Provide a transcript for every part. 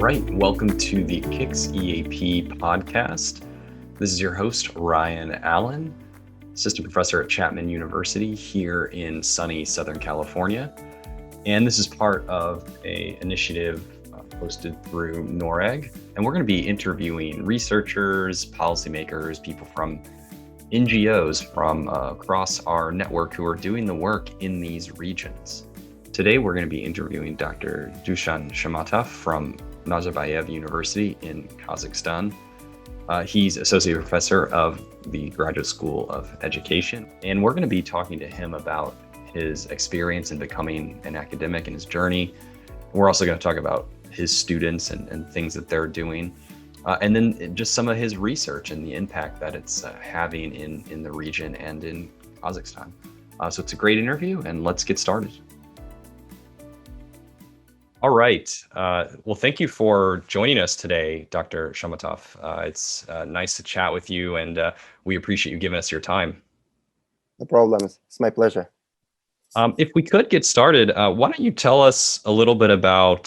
right, welcome to the KIX EAP Podcast. This is your host, Ryan Allen, assistant professor at Chapman University here in sunny Southern California. And this is part of an initiative hosted through NORAG. And we're going to be interviewing researchers, policymakers, people from NGOs from across our network who are doing the work in these regions. Today, we're going to be interviewing Dr. Duishon Shamatov from Nazarbayev University in Kazakhstan. He's associate professor of the Graduate School of Education, and we're going to be talking to him about his experience in becoming an academic and his journey. We're also going to talk about his students and things that they're doing, and then just some of his research and the impact that it's having in the region and in Kazakhstan. So it's a great interview, and let's get started. All right. Well, thank you for joining us today, Dr. Shamatov. It's nice to chat with you, and we appreciate you giving us your time. No problem. It's my pleasure. If we could get started, why don't you tell us a little bit about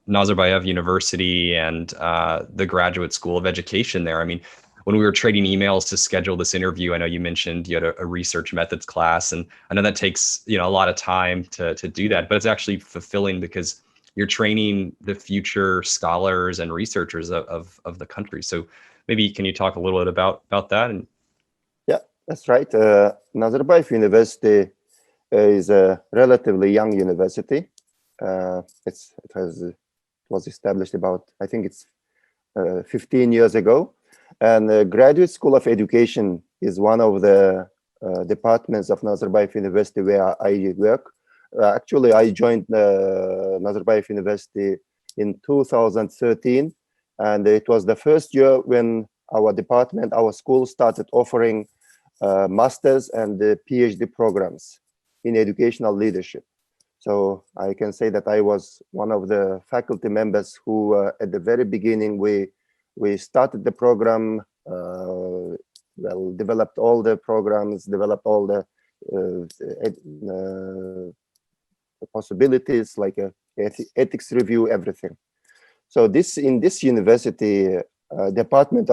Nazarbayev University and the Graduate School of Education there? I mean, when we were trading emails to schedule this interview, I know you mentioned you had a research methods class, and I know that takes a lot of time to do that, but it's actually fulfilling because you're training the future scholars and researchers of the country. So maybe can you talk a little bit about that? Yeah, that's right. Nazarbayev University is a relatively young university. It was established about, I think it's 15 years ago. And the Graduate School of Education is one of the departments of Nazarbayev University where I work. Actually, I joined Nazarbayev University in 2013, and it was the first year when our school started offering master's and PhD programs in educational leadership. So I can say that I was one of the faculty members who, at the very beginning, we started the program, developed all the programs, developed all the possibilities like ethics review, everything. So in this university department,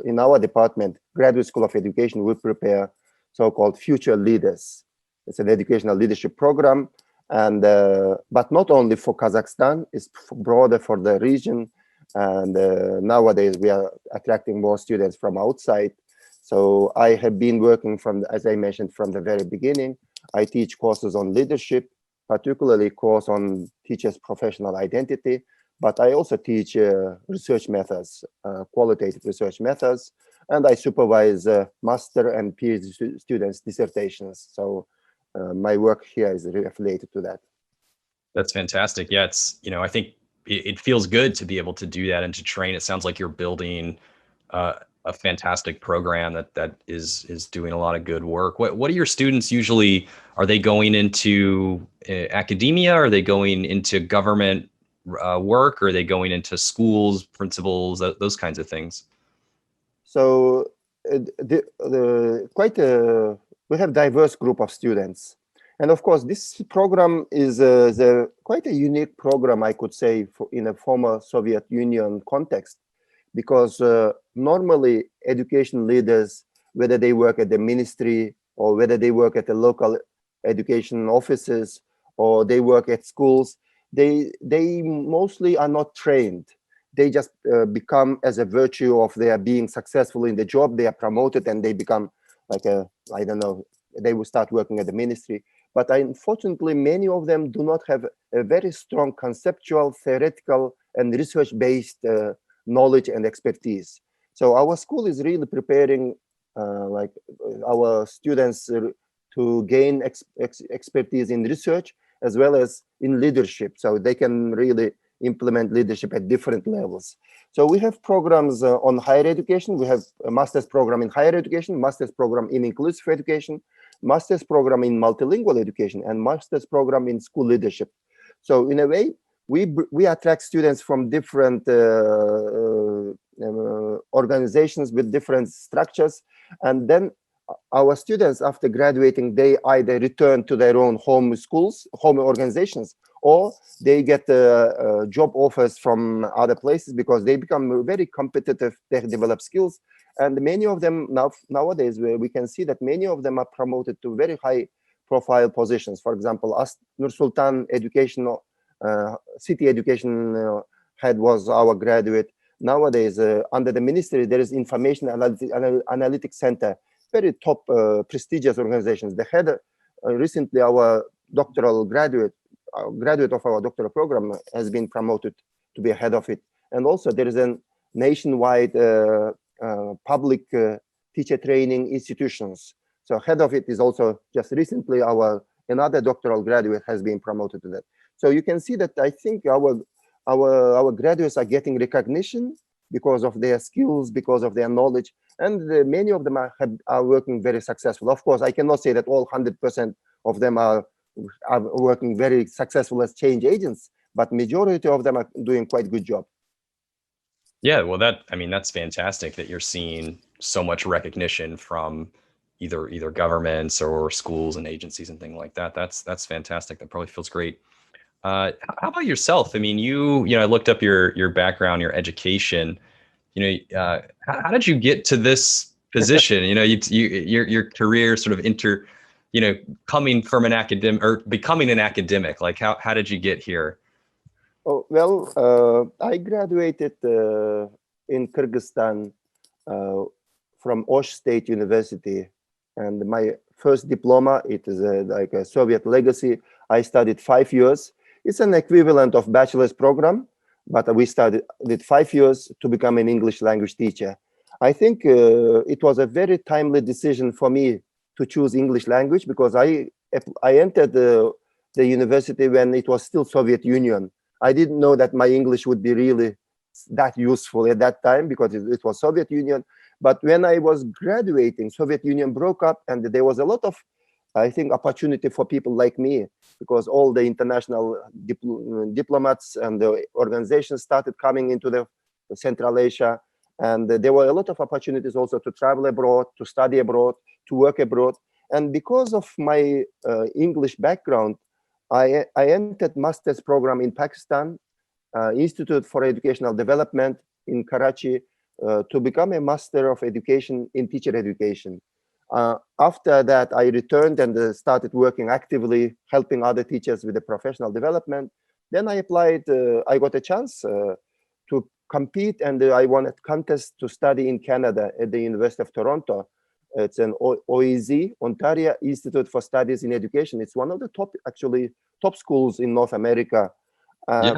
in our department, Graduate School of Education, we prepare so-called future leaders. It's an educational leadership program, and but not only for Kazakhstan, it's broader for the region. And nowadays we are attracting more students from outside. So I have been working as I mentioned, from the very beginning. I teach courses on leadership, particularly course on teachers' professional identity, but I also teach research methods, qualitative research methods, and I supervise master and PhD students' dissertations. So my work here is related to that. That's fantastic. Yeah, it's, I think it feels good to be able to do that and to train. It sounds like you're building a fantastic program that is doing a lot of good work. What are your students usually? Are they going into academia? Are they going into government work? Or are they going into schools, principals, those kinds of things? So we have diverse group of students. And of course, this program is quite a unique program, I could say, in a former Soviet Union context, because normally education leaders, whether they work at the ministry or whether they work at the local education offices or they work at schools, they mostly are not trained. They just become, as a virtue of their being successful in the job, they are promoted and they become like they will start working at the ministry. But unfortunately, many of them do not have a very strong conceptual, theoretical, and research-based knowledge and expertise. So our school is really preparing our students to gain expertise in research as well as in leadership, so they can really implement leadership at different levels. So we have programs on higher education. We have a master's program in higher education, master's program in inclusive education, master's program in multilingual education, and master's program in school leadership. So in a way, we attract students from different organizations with different structures, and then our students, after graduating, they either return to their own home schools, home organizations, or they get job offers from other places because they become very competitive. They develop skills, and many of them nowadays we can see that many of them are promoted to very high profile positions. For example, us Nur Sultan educational city education head was our graduate. Nowadays, under the ministry, there is information analytics center, very top prestigious organizations. The head recently, our doctoral graduate of our doctoral program has been promoted to be head of it. And also there is a nationwide public teacher training institutions. So head of it is also just recently another doctoral graduate has been promoted to that. So you can see that I think our graduates are getting recognition because of their skills, because of their knowledge, and many of them are working very successful. Of course, I cannot say that all 100% of them are working very successful as change agents, but majority of them are doing quite good job. Yeah, well, that's fantastic that you're seeing so much recognition from either governments or schools and agencies and things like that. That's fantastic. That probably feels great. How about yourself? I mean, I looked up your background, your education. How did you get to this position? Your career sort of coming from an academic or becoming an academic. Like how did you get here? Oh, well, I graduated in Kyrgyzstan from Osh State University, and my first diploma, it is like a Soviet legacy. I studied 5 years. It's an equivalent of bachelor's program, but we studied 5 years to become an English language teacher. I think it was a very timely decision for me to choose English language because I entered the university when it was still Soviet Union. I didn't know that my English would be really that useful at that time because it was Soviet Union. But when I was graduating, Soviet Union broke up, and there was a lot of, I think, opportunity for people like me because all the international diplomats and the organizations started coming into the Central Asia. And there were a lot of opportunities also to travel abroad, to study abroad, to work abroad. And because of my English background, I entered master's program in Pakistan, Institute for Educational Development in Karachi, to become a master of education in teacher education. After that, I returned and started working actively, helping other teachers with the professional development. Then I applied, I got a chance to compete, and I won a contest to study in Canada at the University of Toronto. It's an OEZ, Ontario Institute for Studies in Education. It's one of the top schools in North America. I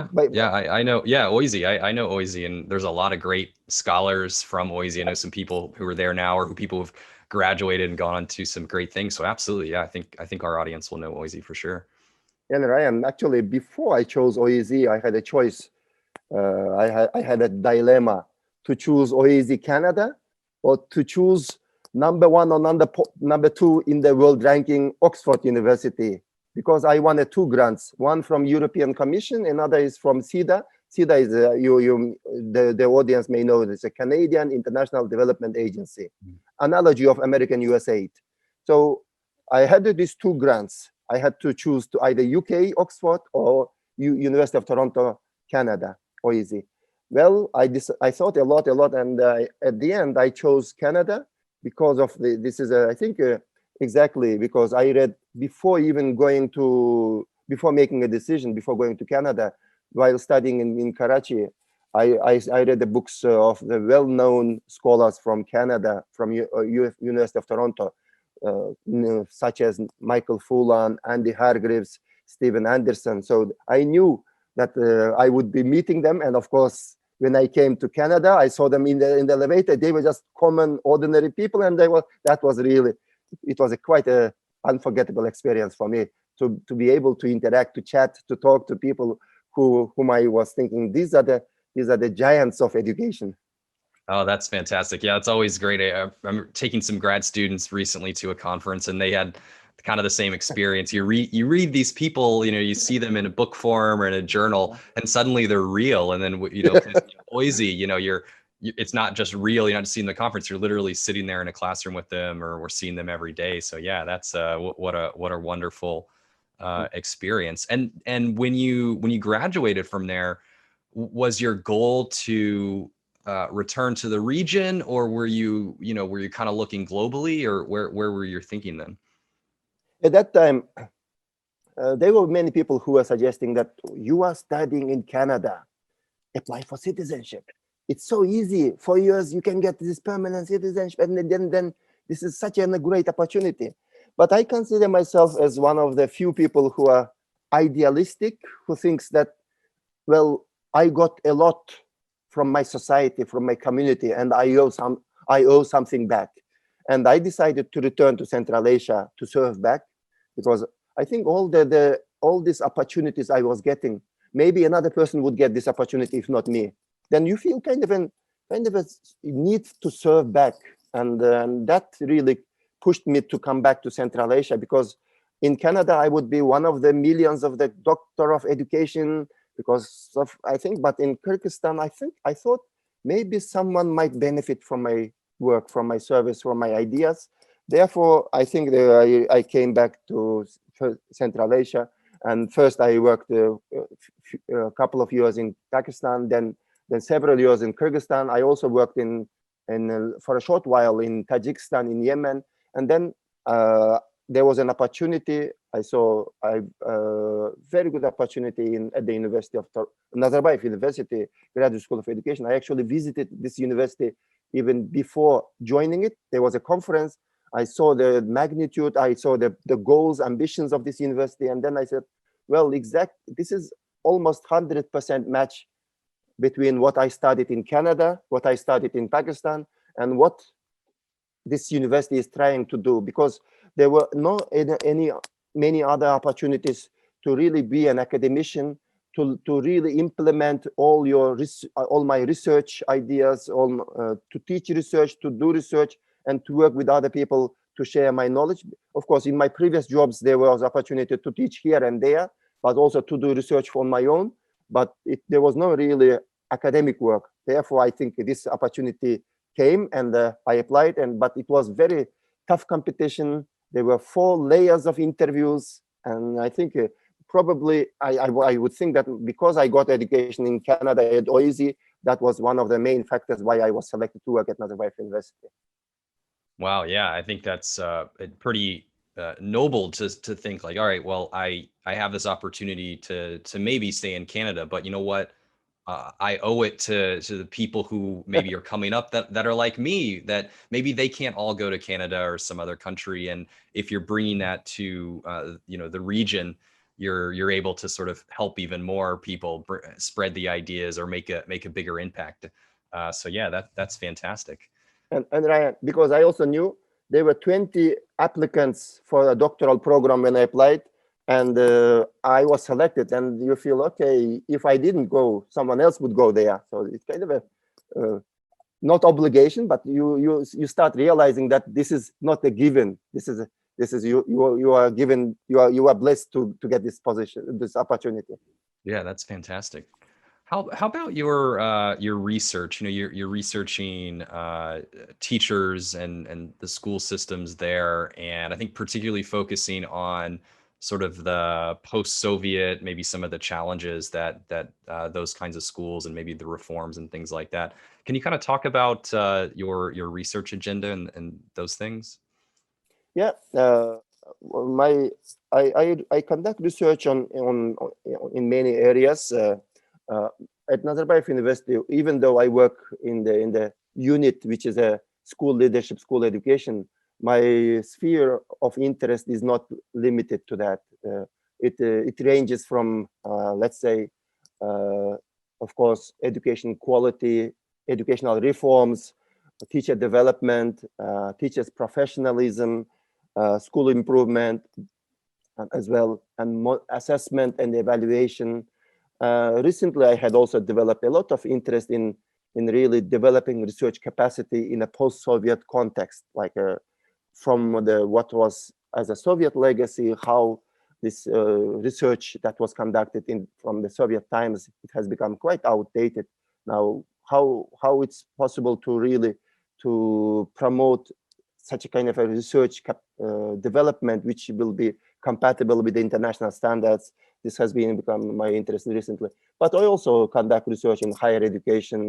know. Yeah, OISE. I know OISE, and there's a lot of great scholars from OISE. I know some people who are there now, or people who've graduated and gone on to some great things. So absolutely, yeah, I think our audience will know OISE for sure. And Ryan, actually, before I chose OISE, I had a choice. I had a dilemma to choose OISE Canada or to choose number one or number two in the world ranking Oxford University, because I wanted 2 grants, one from European Commission, another is from CIDA. CIDA is the audience may know it's a Canadian International Development Agency, analogy of American USAID. So I had these 2 grants. I had to choose to either UK Oxford or University of Toronto Canada, OISE. Well, I thought a lot, and at the end I chose Canada because of I think exactly because I read before making a decision, before going to Canada, while studying in Karachi, I read the books of the well-known scholars from Canada, from University of Toronto, such as Michael Fullan, Andy Hargreaves, Stephen Anderson. So I knew that I would be meeting them, and of course, when I came to Canada, I saw them in the elevator. They were just common, ordinary people, and it was quite an unforgettable experience for me to be able to interact, to chat, to talk to people whom I was thinking these are the giants of education. Oh, that's fantastic. Yeah, it's always great. I'm taking some grad students recently to a conference, and they had kind of the same experience. You read these people, you see them in a book form or in a journal, and suddenly they're real. And then, OISE, it's not just real. You're not just seeing the conference. You're literally sitting there in a classroom with them, or we're seeing them every day. So yeah, that's what a wonderful experience. And when you graduated from there, was your goal to return to the region, or were you kind of looking globally, or where were you thinking then? At that time, there were many people who were suggesting that you are studying in Canada, apply for citizenship. It's so easy. 4 years, you can get this permanent citizenship, and then this is such a great opportunity. But I consider myself as one of the few people who are idealistic, who thinks that, well, I got a lot from my society, from my community, and I owe something back. And I decided to return to Central Asia to serve back, because I think all these opportunities I was getting, maybe another person would get this opportunity if not me. Then you feel kind of a need to serve back, and that really pushed me to come back to Central Asia, because in Canada I would be one of the millions of the doctor of education because of, I think, but in Kyrgyzstan I thought maybe someone might benefit from my work, from my service, from my ideas. Therefore, I think that I came back to Central Asia, and first I worked a couple of years in Pakistan, then several years in Kyrgyzstan. I also worked for a short while in Tajikistan, in Yemen, and then there was an opportunity. I saw a very good opportunity at the University of Nazarbayev University, Graduate School of Education. I actually visited this university even before joining it. There was a conference. I saw the magnitude, I saw the goals, ambitions of this university, and then I said, well, this is almost 100% match between what I studied in Canada, what I studied in Pakistan, and what this university is trying to do, because there were many other opportunities to really be an academician, to really implement all my research ideas, to teach research, to do research, and to work with other people to share my knowledge. Of course, in my previous jobs, there was opportunity to teach here and there, but also to do research on my own. But there was no really academic work. Therefore, I think this opportunity came, and I applied. But it was very tough competition. There were 4 layers of interviews, and I think probably I would think that because I got education in Canada at OISI, that was one of the main factors why I was selected to work at Nazarbayev University. Wow, yeah, I think that's pretty noble to think like, all right, well, I have this opportunity to maybe stay in Canada, but you know what? I owe it to the people who maybe are coming up that are like me, that maybe they can't all go to Canada or some other country. And if you're bringing that to the region, you're able to sort of help even more people spread the ideas or make a bigger impact. So yeah, that's fantastic. And Ryan, because I also knew there were 20 applicants for a doctoral program when I applied, and I was selected. And you feel, okay, if I didn't go, someone else would go there. So it's kind of a not obligation, but you start realizing that this is not a given. This is you are given, you are blessed to get this position, this opportunity. Yeah, that's fantastic. How about your research? You're researching teachers and the school systems there, and I think particularly focusing on sort of the post-Soviet, maybe some of the challenges that those kinds of schools and maybe the reforms and things like that. Can you kind of talk about your research agenda and those things? Yeah, I conduct research in many areas. At Nazarbayev University, even though I work in the unit which is a school leadership, school education, my sphere of interest is not limited to that. It ranges from let's say, of course, education quality, educational reforms, teacher development, teachers professionalism, school improvement, as well, and assessment and evaluation. Recently, I had also developed a lot of interest in really developing research capacity in a post-Soviet context, like from what was as a Soviet legacy, how this research that was conducted from the Soviet times, it has become quite outdated now. How it's possible to really to promote such a kind of a research development, which will be compatible with the international standards. This has become my interest recently. But I also conduct research in higher education,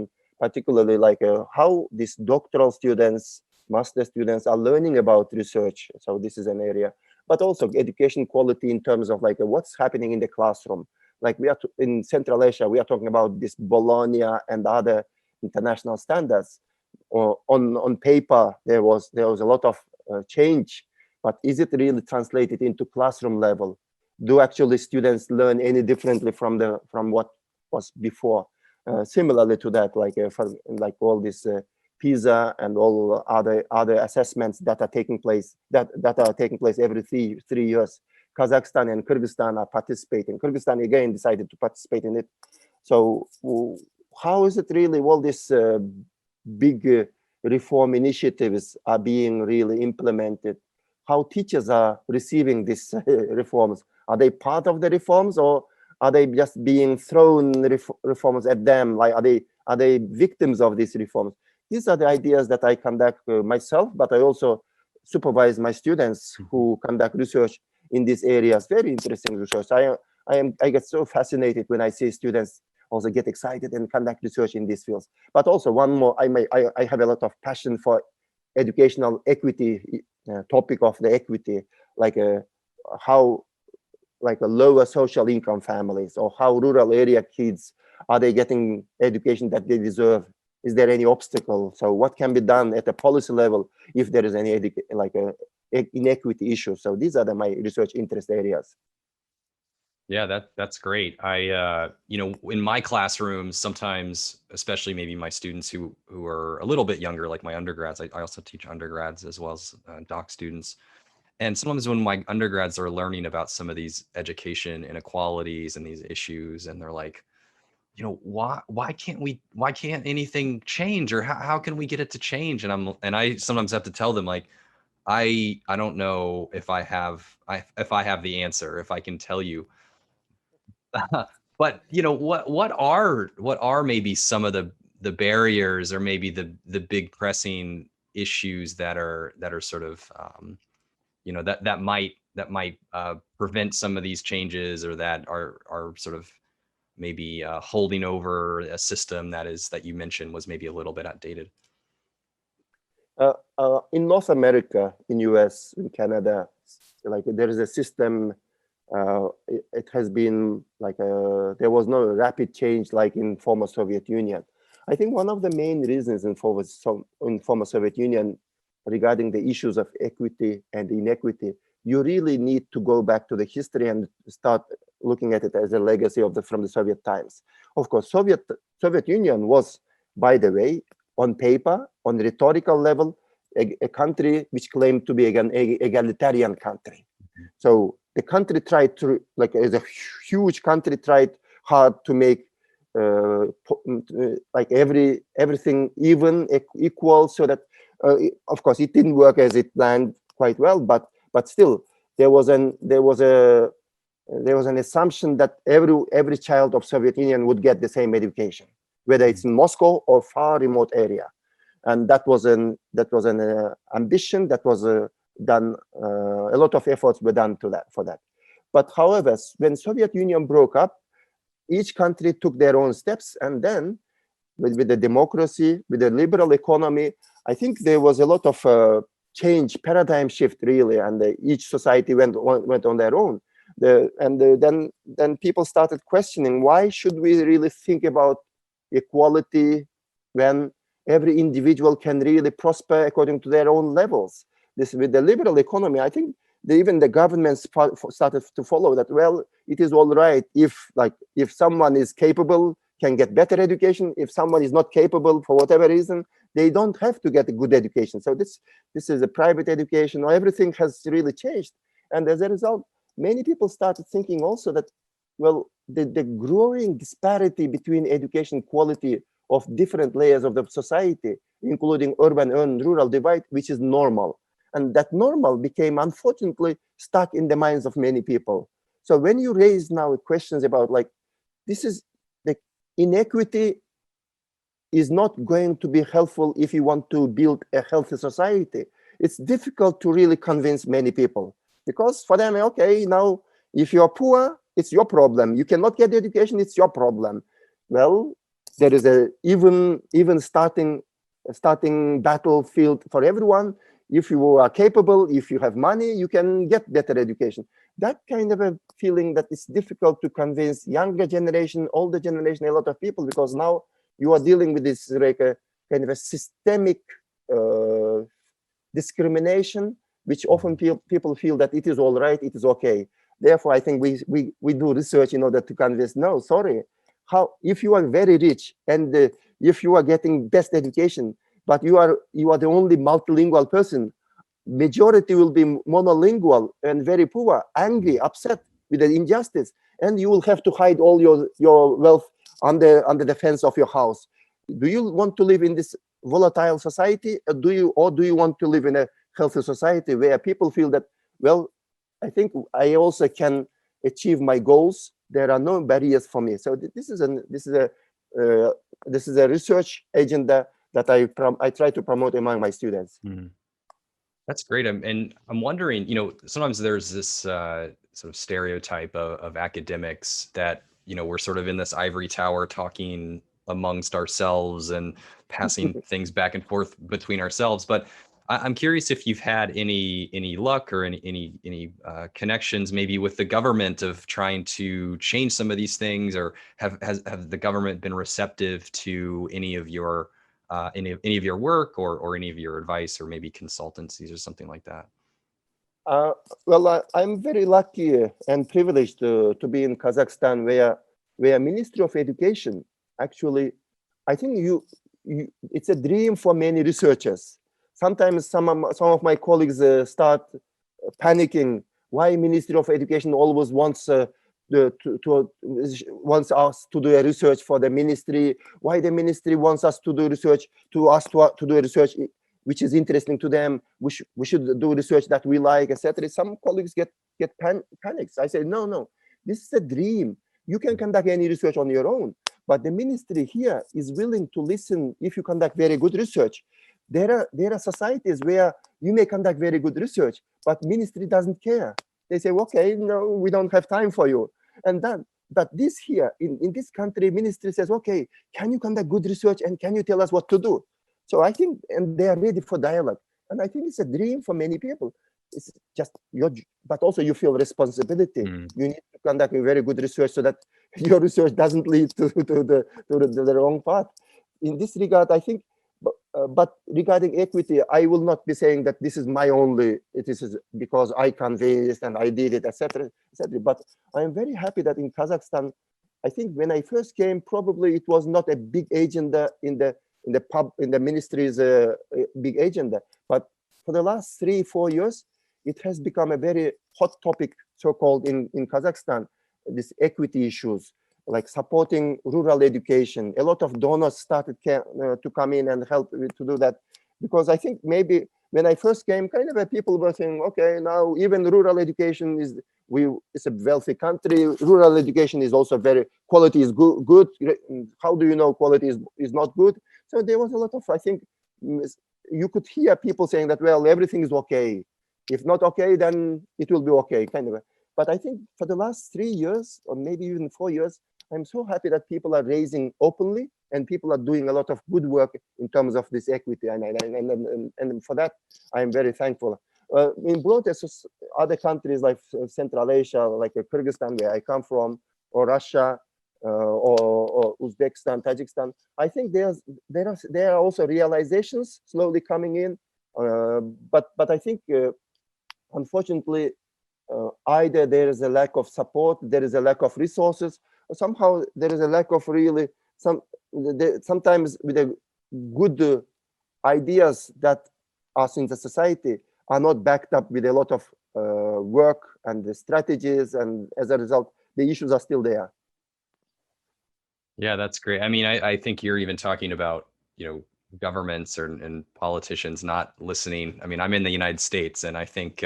particularly like how these doctoral students, master students are learning about research. So this is an area, but also education quality in terms of like what's happening in the classroom. Like we are in Central Asia, we are talking about this Bologna and other international standards. Or on paper, there was a lot of change, but is it really translated into classroom level? Do actually students learn any differently from what was before? Similarly to that, like all this PISA and all other assessments that are taking place every three years. Kazakhstan and Kyrgyzstan are participating. Kyrgyzstan again decided to participate in it. So how is it really all this big reform initiatives are being really implemented? How teachers are receiving these reforms? Are they part of the reforms, or are they just being thrown reforms at them? Like are they victims of these reforms? These are the ideas that I conduct myself, but I also supervise my students who conduct research in these areas. Very interesting research. I get so fascinated when I see students also get excited and conduct research in these fields. But also one more, I have a lot of passion for educational equity, topic of the equity, like how like a lower social income families or how rural area kids, are they getting education that they deserve? Is there any obstacle? So what can be done at the policy level if there is any inequity issue? So these are my research interest areas. Yeah, that's great. I in my classrooms sometimes, especially maybe my students who are a little bit younger, like my undergrads, I also teach undergrads as well as doc students. And sometimes when my undergrads are learning about some of these education inequalities and these issues, and they're like, why can't anything change, or how can we get it to change? And I sometimes have to tell them, like, I don't know if I have the answer, if I can tell you. But what are maybe some of the barriers, or maybe the big pressing issues that are sort of that might prevent some of these changes, or that are sort of maybe holding over a system that you mentioned was maybe a little bit outdated? In North America, in US, in Canada, like there is a system. It has been like there was no rapid change like in former Soviet Union. I think one of the main reasons in former Soviet Union regarding the issues of equity and inequity, you really need to go back to the history and start looking at it as a legacy from the Soviet times. Of course, Soviet Union was, by the way, on paper, on rhetorical level, a country which claimed to be an egalitarian country. So the country tried to, like as a huge country, tried hard to make like everything even, equal, so that of course it didn't work as it planned quite well, but still there was an assumption that every child of Soviet Union would get the same education, whether it's in Moscow or far remote area, and that was an ambition that was done. A lot of efforts were done for that. But however, when Soviet Union broke up, each country took their own steps, and then with the democracy, with the liberal economy, I think there was a lot of change, paradigm shift really, and each society went on their own. Then people started questioning, why should we really think about equality when every individual can really prosper according to their own levels? This, with the liberal economy, I think even the governments started to follow that. Well, it is all right if someone is capable, can get better education. If someone is not capable for whatever reason, they don't have to get a good education. So this is a private education. Everything has really changed, and as a result, many people started thinking also that, well, the growing disparity between education quality of different layers of the society, including urban and rural divide, which is normal. And that normal became, unfortunately, stuck in the minds of many people. So when you raise now questions about like, this is the inequity is not going to be helpful if you want to build a healthy society. It's difficult to really convince many people. because for them, okay, now if you're poor, it's your problem. You cannot get the education, it's your problem. Well, there is a even starting battlefield for everyone. If you are capable, if you have money, you can get better education. That kind of a feeling that it's difficult to convince younger generation, older generation, a lot of people, because now you are dealing with this like a kind of a systemic discrimination, which often people feel that it is all right, it is okay. Therefore, I think we do research in order to convince, no, sorry. How, if you are very rich and if you are getting best education, but you are the only multilingual person, majority will be monolingual and very poor, angry, upset with the injustice, and you will have to hide all your wealth under the fence of your house. Do you want to live in this volatile society, or do you want to live in a healthy society where people feel that, well, I think I also can achieve my goals. There are no barriers for me. So this is a research agenda that I try to promote among my students. That's great. And I'm wondering, sometimes there's this sort of stereotype of academics that, we're sort of in this ivory tower talking amongst ourselves and passing things back and forth between ourselves. But I'm curious if you've had any luck or any connections maybe with the government of trying to change some of these things, or have the government been receptive to any of your work or any of your advice, or maybe consultancies or something like that? Well, I'm very lucky and privileged to be in Kazakhstan, where Ministry of Education actually, I think it's a dream for many researchers. Sometimes some of my colleagues start panicking. Why Ministry of Education always wants wants us to do a research for the ministry? Why the ministry wants us to do research to do research which is interesting to them? We should do research that we like, etc. Some colleagues get panics. I say no. This is a dream. You can conduct any research on your own, but the ministry here is willing to listen if you conduct very good research. There are societies where you may conduct very good research, but ministry doesn't care. They say, okay, no, we don't have time for you. And then, but this here, in this country, ministry says, okay, can you conduct good research and can you tell us what to do? So I think, and they are ready for dialogue. And I think it's a dream for many people. It's just but also you feel responsibility. You need to conduct a very good research so that your research doesn't lead to the wrong path. In this regard, I think, but regarding equity, I will not be saying that this is my only, it is because I convinced and I did it, etc., etc. But I am very happy that in Kazakhstan, I think when I first came, probably it was not a big agenda in the ministry's big agenda. But for the last 3-4 years, it has become a very hot topic, so-called in Kazakhstan, these equity issues, like supporting rural education. A lot of donors started to come in and help to do that. Because I think maybe when I first came, kind of people were saying, okay, now even rural education it's a wealthy country. Rural education is also quality is good. How do you know quality is not good? So there was a lot of, I think, you could hear people saying that, well, everything is okay. If not okay, then it will be okay, kind of. But I think for the last 3 years, or maybe even 4 years, I'm so happy that people are raising openly and people are doing a lot of good work in terms of this equity. And for that, I'm very thankful. In broad other countries like Central Asia, like Kyrgyzstan, where I come from, or Russia, or Uzbekistan, Tajikistan, I think there are also realizations slowly coming in. But I think, unfortunately, either there is a lack of support, there is a lack of resources, or somehow there is a lack of really sometimes with the good ideas that are in the society are not backed up with a lot of work and the strategies, and as a result, the issues are still there. Yeah, that's great. I mean, I think you're even talking about, governments and politicians not listening. I mean, I'm in the United States, and I think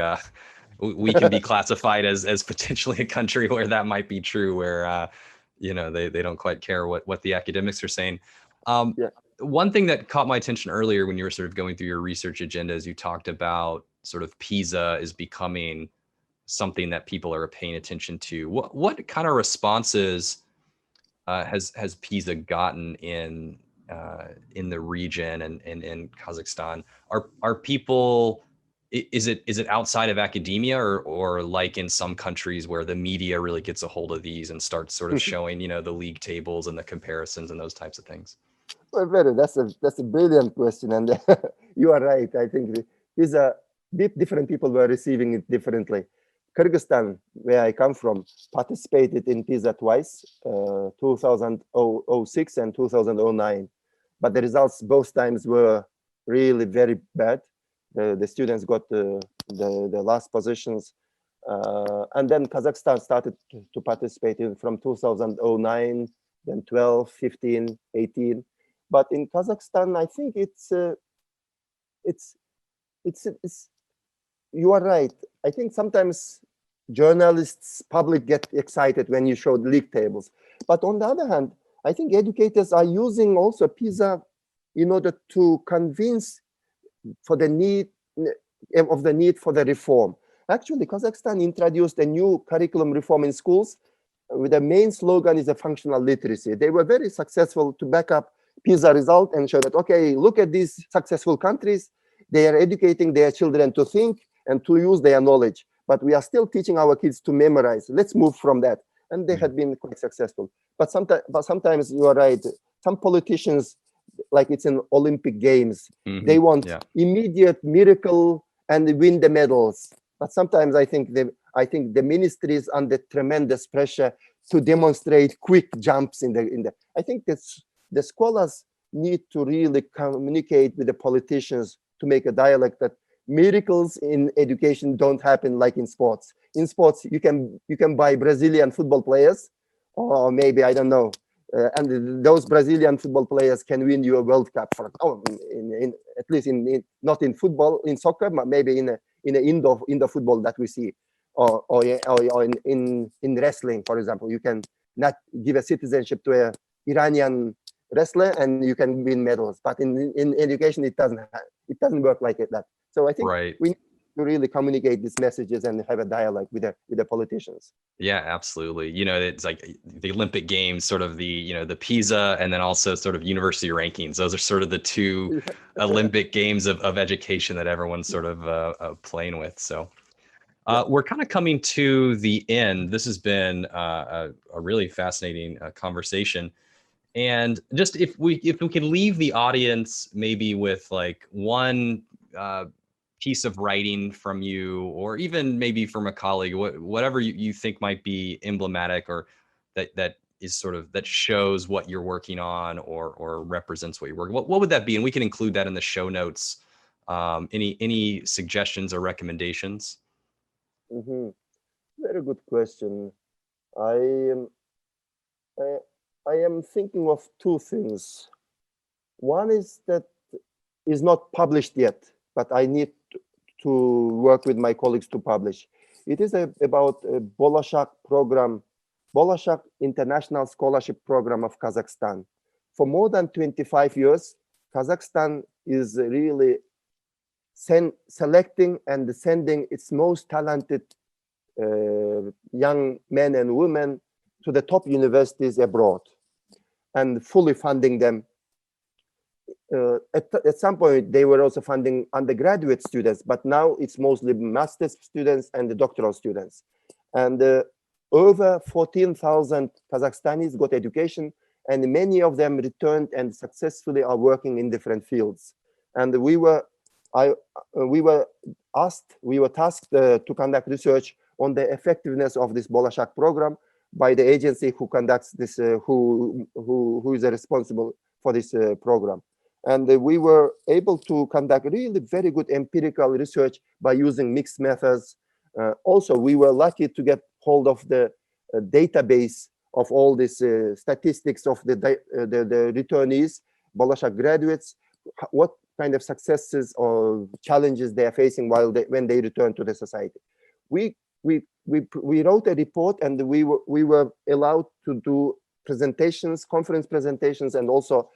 we can be classified as potentially a country where that might be true, where they don't quite care what the academics are saying. One thing that caught my attention earlier when you were sort of going through your research agenda is you talked about sort of PISA is becoming something that people are paying attention to. What kind of responses has PISA gotten in the region and in Kazakhstan? Are people, is it outside of academia, or like in some countries where the media really gets a hold of these and starts sort of showing, the league tables and the comparisons and those types of things? Well, that's a brilliant question, and you are right. I think these are different people were receiving it differently. Kyrgyzstan, where I come from, participated in PISA twice, 2006 and 2009, but the results both times were really very bad. The students got the last positions, and then Kazakhstan started to participate in from 2009, then 12, 15, 18. But in Kazakhstan, I think it's you are right. I think sometimes journalists, public get excited when you show the league tables. But on the other hand, I think educators are using also PISA in order to convince for the need for the reform. Actually, Kazakhstan introduced a new curriculum reform in schools with the main slogan is a functional literacy. They were very successful to back up PISA result and show that, okay, look at these successful countries. They are educating their children to think and to use their knowledge, but we are still teaching our kids to memorize. Let's move from that. And they had been quite successful. But sometimes you are right. Some politicians, like it's in Olympic Games, they want immediate miracle and win the medals. But sometimes I think the ministry is under tremendous pressure to demonstrate quick jumps in the. I think the scholars need to really communicate with the politicians to make a dialogue that miracles in education don't happen like in sports. In sports, you can buy Brazilian football players, or maybe I don't know, and those Brazilian football players can win you a World Cup for at least not in football, in soccer, but maybe in indoor football that we see, or in wrestling, for example. You can not give a citizenship to a Iranian wrestler and you can win medals, but in education it doesn't work like that. So I think we need to really communicate these messages and have a dialogue with the politicians. Yeah, absolutely. It's like the Olympic Games, sort of the PISA, and then also sort of university rankings. Those are sort of the two Olympic Games of education that everyone's sort of playing with. So we're kind of coming to the end. This has been a really fascinating conversation. And just if we can leave the audience maybe with like one piece of writing from you, or even maybe from a colleague, whatever you think might be emblematic, or that is sort of that shows what you're working on, or represents what you're working. What would that be? And we can include that in the show notes. Any suggestions or recommendations? Very good question. I am thinking of two things. One is that is not published yet, but I need to work with my colleagues to publish. It is about a Bolashak program, Bolashak International Scholarship Program of Kazakhstan. For more than 25 years, Kazakhstan is really selecting and sending its most talented young men and women to the top universities abroad and fully funding them. At some point, they were also funding undergraduate students, but now it's mostly master's students and the doctoral students. And over 14,000 Kazakhstanis got education, and many of them returned and successfully are working in different fields. And we were tasked to conduct research on the effectiveness of this Bolashak program by the agency who conducts this, who is responsible for this program. And we were able to conduct really very good empirical research by using mixed methods. Also, we were lucky to get hold of the database of all these statistics of the returnees, Bolashak graduates, what kind of successes or challenges they are facing when they return to the society. We wrote a report, and we were allowed to do presentations, conference presentations, and also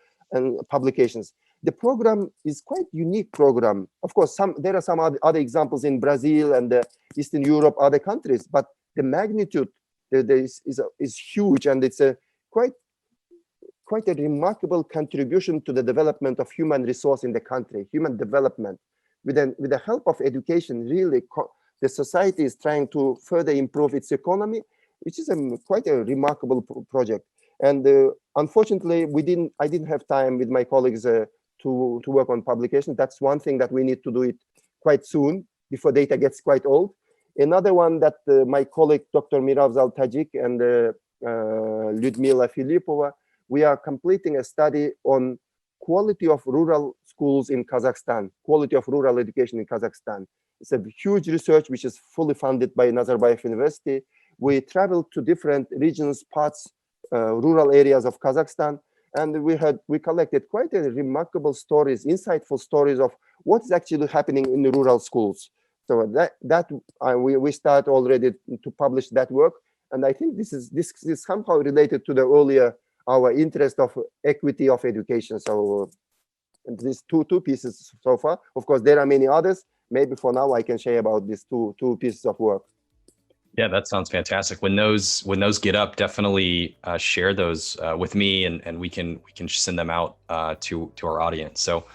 publications. the program is quite unique program. Of course, there are some other examples in Brazil and Eastern Europe, other countries, but the magnitude is huge, and it's a quite a remarkable contribution to the development of human resource in the country, human development. With the help of education, really, the society is trying to further improve its economy, which is quite a remarkable project. And unfortunately, I didn't have time with my colleagues to work on publication. That's one thing that we need to do it quite soon before data gets quite old. Another one that my colleague, Dr. Miravzal Tajik and Lyudmila Filipova, we are completing a study on quality of rural schools in Kazakhstan, quality of rural education in Kazakhstan. It's a huge research which is fully funded by Nazarbayev University. We traveled to different regions, parts, rural areas of Kazakhstan, and we collected quite a remarkable stories, insightful stories of what is actually happening in the rural schools. So we start already to publish that work, and I think this is somehow related to the earlier our interest of equity of education. So these two pieces so far. Of course, there are many others. Maybe for now I can share about these two pieces of work. Yeah, that sounds fantastic. When those get up, definitely share those with me, and we can send them out to our audience. So,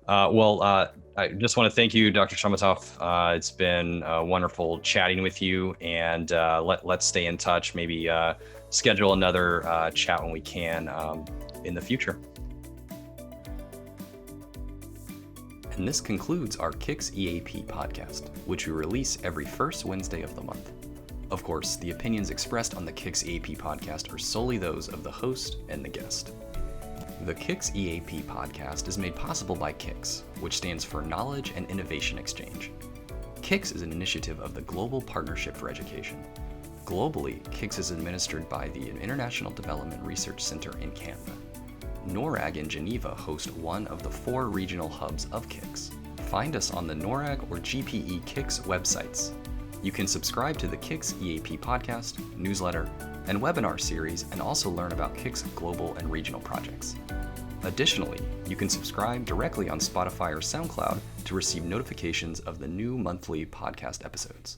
I just want to thank you, Dr. Shamatov. It's been wonderful chatting with you, and let's stay in touch. Maybe schedule another chat when we can in the future. And this concludes our KIX EAP podcast, which we release every first Wednesday of the month. Of course, the opinions expressed on the KIX EAP podcast are solely those of the host and the guest. The KIX EAP podcast is made possible by KIX, which stands for Knowledge and Innovation Exchange. KIX is an initiative of the Global Partnership for Education. Globally, KIX is administered by the International Development Research Center in Canada. NORAG in Geneva hosts one of the 4 regional hubs of KIX. Find us on the NORAG or GPE KIX websites. You can subscribe to the KIX EAP podcast, newsletter, and webinar series, and also learn about KIX global and regional projects. Additionally, you can subscribe directly on Spotify or SoundCloud to receive notifications of the new monthly podcast episodes.